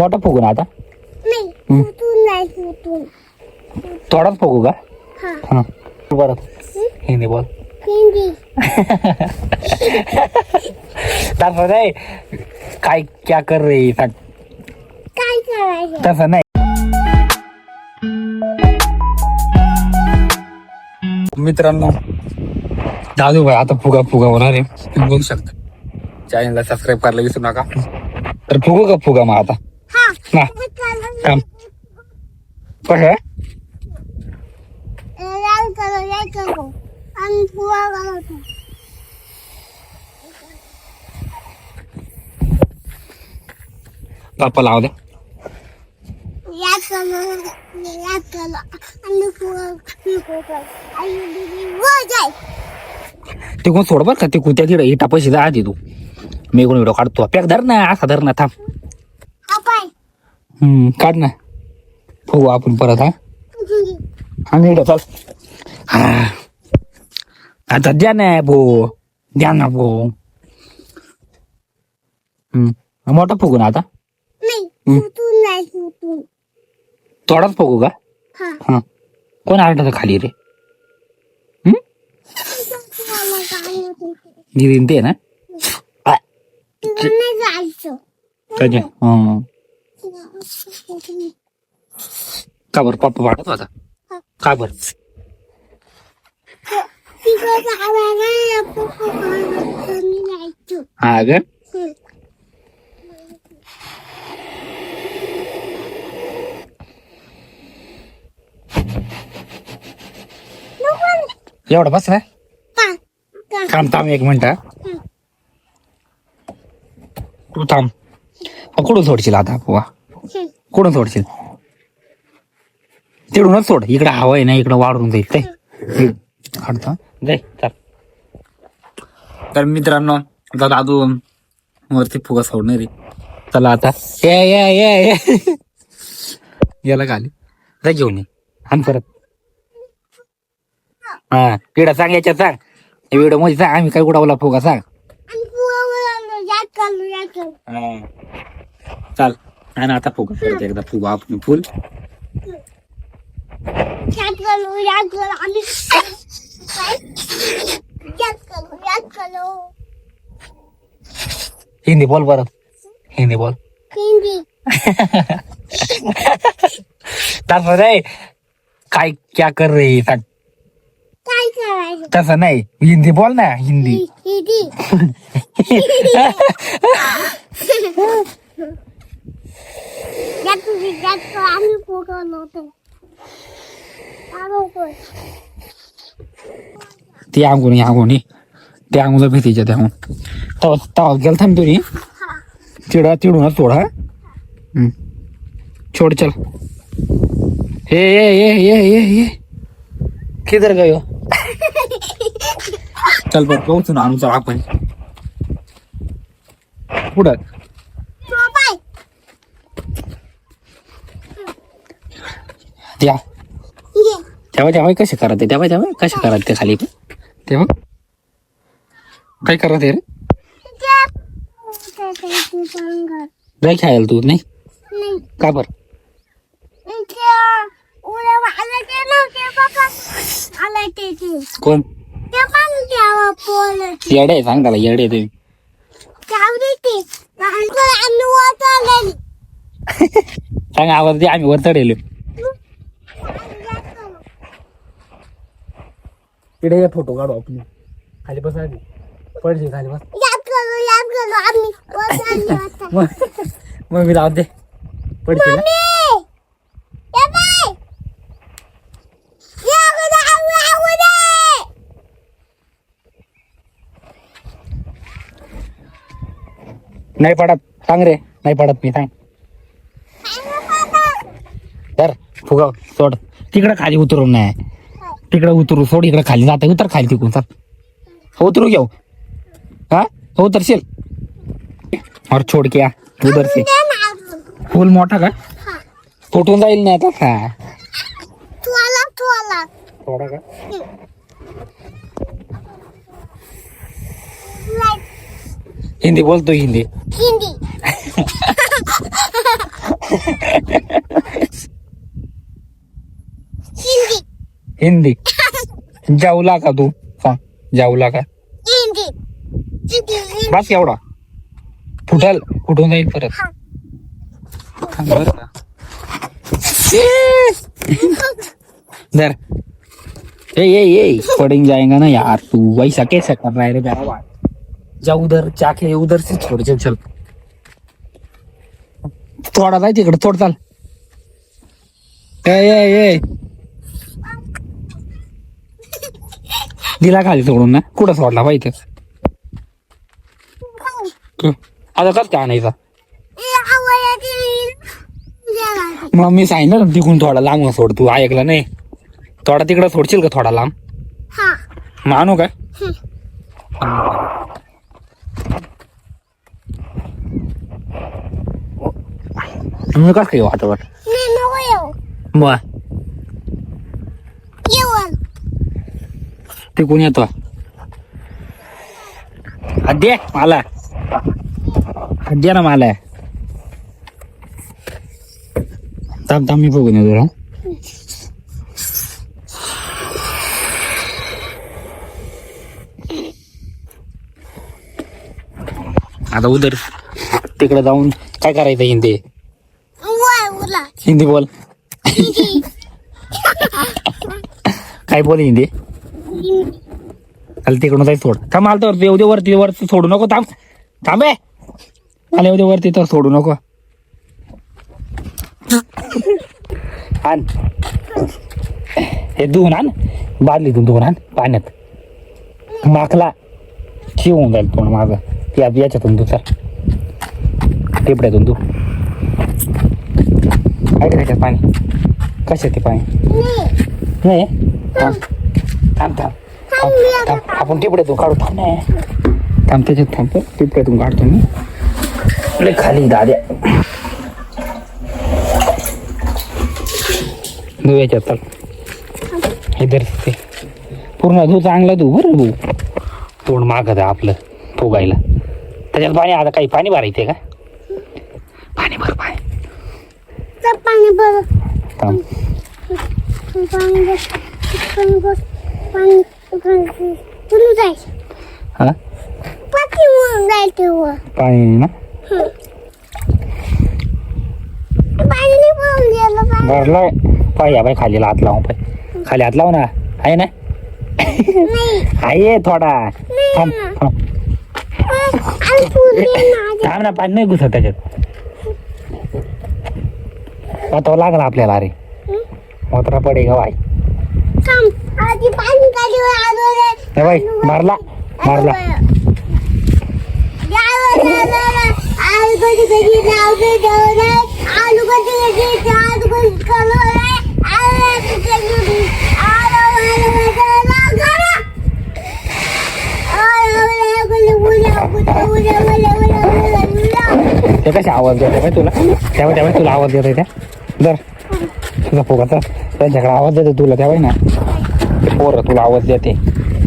मोठा फुगू ना आता थोडाच फुगू का हा बरं हिंदी बोल तसं नाही काय क्या कर रे सांग तसं नाही मित्रांनो दादू भाई आता फुगा होणार आहे तुम्ही बघू शकता चॅनलला सबस्क्राईब करायला विसरू नका तर फुगू का फुगा मग आता ना काम कसं पापा लाव दे ते कोण सोड बर का ते कुत्या तिकडे इटा पैसे जा आधी तू मी कोण व्हिडिओ काढतो पॅक धर ना असा धर ना थांब काढ ना फुगू आपण परत हा आणि चल हा आता द्या ना भो मोठा फुगू ना आता थोडाच फुगू का हा कोण आलं खाली रे निरीन ते ना का बर पप्पा वाटत होता का बर हा ग एवढं बस ना थांब 1 मिनिट तू थांब कुठून सोडशील आता बुवा कुठून सोडशील तिकडूनच सोड इकडं हवं आहे ना इकडं वाढून जाईल ते काढतो जाय चल तर मित्रांनो आता दादू वरती फुगा सोडणार रे चला आता ये याला खाली जा घेऊन ये आणि परत हा तिकडं सांग याच्यात सांग व्हिडिओ मध्ये सांग आम्ही काय उडावला फुगा सांग चाल आणि आता फुगा परत एकदा फुगा आपण फुल हिंदी बोल परत हिंदी बोल तसं नाही काय क्या कर रे सांग तसं नाही हिंदी बोल ना हिंदी ती अंगुणी त्या अंगुला भीतीच्या त्या तवा गेल थांब तुम्ही चिडूनच सोडा छोड़ चल ये किधर गयो चल बर पोहोचून आणू चल आपण पुढं त्या तेव्हा कसे करत तेव्हा कसे करत ते खाली तेव्हा काय करत रे जाय खायला तू नाही का बर कोण येडे सांग त्याला येडे तुम्ही सांग आवाज दे आम्ही वर चढेल इकडे फोटो काढू आपण खाली बस आधी पडशील खाली बस मग मी लावते पडशील नाही पडत सांग रे नाही पडत मी सांग तर फुगा सोड तिकडं खाली उतरून नाही तिकडं उतरू सोड इकडं खाली जाता उतर खाली तिकून चल उतरू घेऊ हा उतरशील और छोड़ क्या उधर से फूल मोठा का फुटून जाईल नाही आता का थोडा का हिंदी बोलतो हिंदी हिंदी जाऊला का तू सांग जाऊला का बस एवढा फुटल कुठून जाईल परत बरं का? धर ए पड़ेंगे जाएगा ना यार तू वैसा कैसे कर रहा है रे मेरा भाई जा उधर जाके उधर से छोड़ चल थोडा जाय तिकडे थोड चाल ए दिला खाली सोडून ना कुठं सोडला पाहिजे आता कस काय आणायचा मग मी सांगितलं ना तिकून थोडा लांब सोड तू ऐकलं नाही थोडा तिकडं सोडशील का थोडा लांब मानू का मी कस काय वाटत मग तिकून येतो दे मला दे ना मला थांब मी बघून येतो रा आता उधर तिकडे जाऊन काय करायचं हिंदी हिंदी बोल काय बोल हिंदी आलं तिकडून जायचं सोड थांब आलं तर येऊ दे वरती सोडू नको थांबे आले येऊ दे वरती तर सोडू नको आण हे धुवून आण बादलीतून धुवून आण पाण्यात माखला शिवून जाईल तोंड माझं याच्यातून तू चल टिपड्यातून तू काय करायचं पाणी कशात ते पाणी नाही थांब आपण टिपड्यातून काढू थांब नाही थांब त्याच्यात थांब टिपड्यातून काढतो मी खाली दाद्या धू याच्यात चल इधर ते पूर्ण धू चांगला धू बरं धू तोंड मागत आहे आपलं फुगायला त्याच्यात पाणी आता काही पाणी भरायचंय का पाणी भर थांब हा पाणी ना भरलं पाय बाई खाली हात लावून पाय खाली हात लाव ना आहे ना आहे थोडा थांब थांब ना पाणी नाही घुसत त्याच्यात वातावर लागला आपल्याला अरे वातरा पडे का बाई बाई मारला ते कसे आवाज देतो काय तुला त्यावेळी तुला आवाज देतोय त्या दर तुझा फुगाचा त्यांच्याकडे आवाज देतो तुला त्यावेळी ना पोरं तुला आवाज देते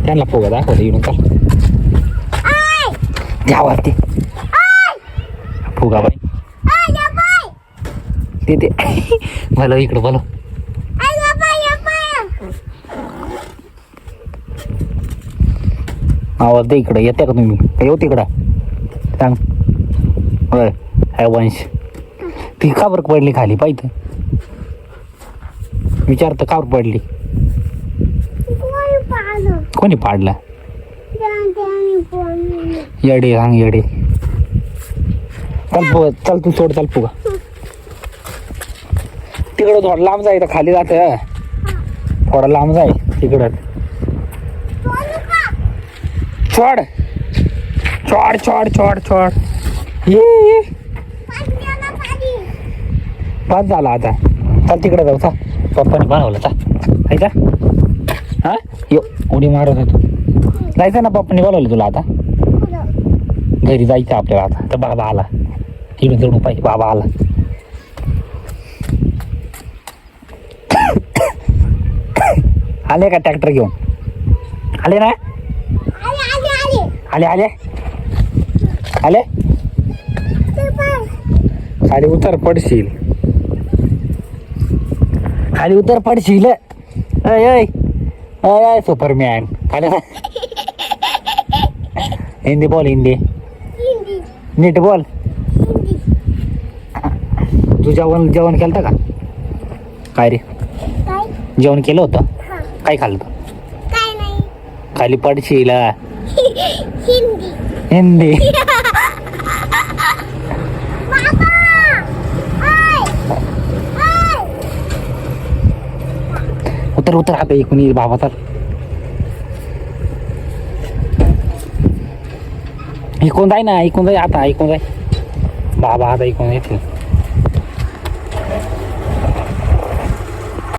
त्यांना फुगा दाखवते येऊन चल आवाज ते फुगा बाई ते भलं इकडं भलं आवाज दे इकडं येते का तुम्ही येऊ तिकडं सांग होय वंश ती का बरं पडली खाली पाहिजे विचारतं का बरं पडली कोणी पाडला येडे सांग येडे चल तू सोड चल फुगा तिकडं थोडं लांब जाय तर खाली जात थोडा लांब जाय तिकडं चोड चोड चोड चोड चोड ये बस झाला आता चल तिकडे जाऊ चा पप्पाने बनवलं चा ऐका हा यो उडी मारत होतो जायचं ना पप्पाने बोलवलं तुला आता घरी जायचं आपल्याला आता तर बाबा आला इकडे जोडून पाहिजे बाबा आला आले का ट्रॅक्टर घेऊन आले ना आले आले आले खाली उतर पडशील खाली उतर पडशील अय अय अय अय सुपरमॅन खाली हिंदी बोल हिंदी नीट बोल. तू जेवण जेवण केलं का? काय रे जेवण केलं होतं? काय खाल्लं? खाली पडशील हिंदी. उतर उतर आता इकून ये बाबा. तर इकून जाय ना, इकून जाय आता, इकून जाय बाबा आता इकून येतील.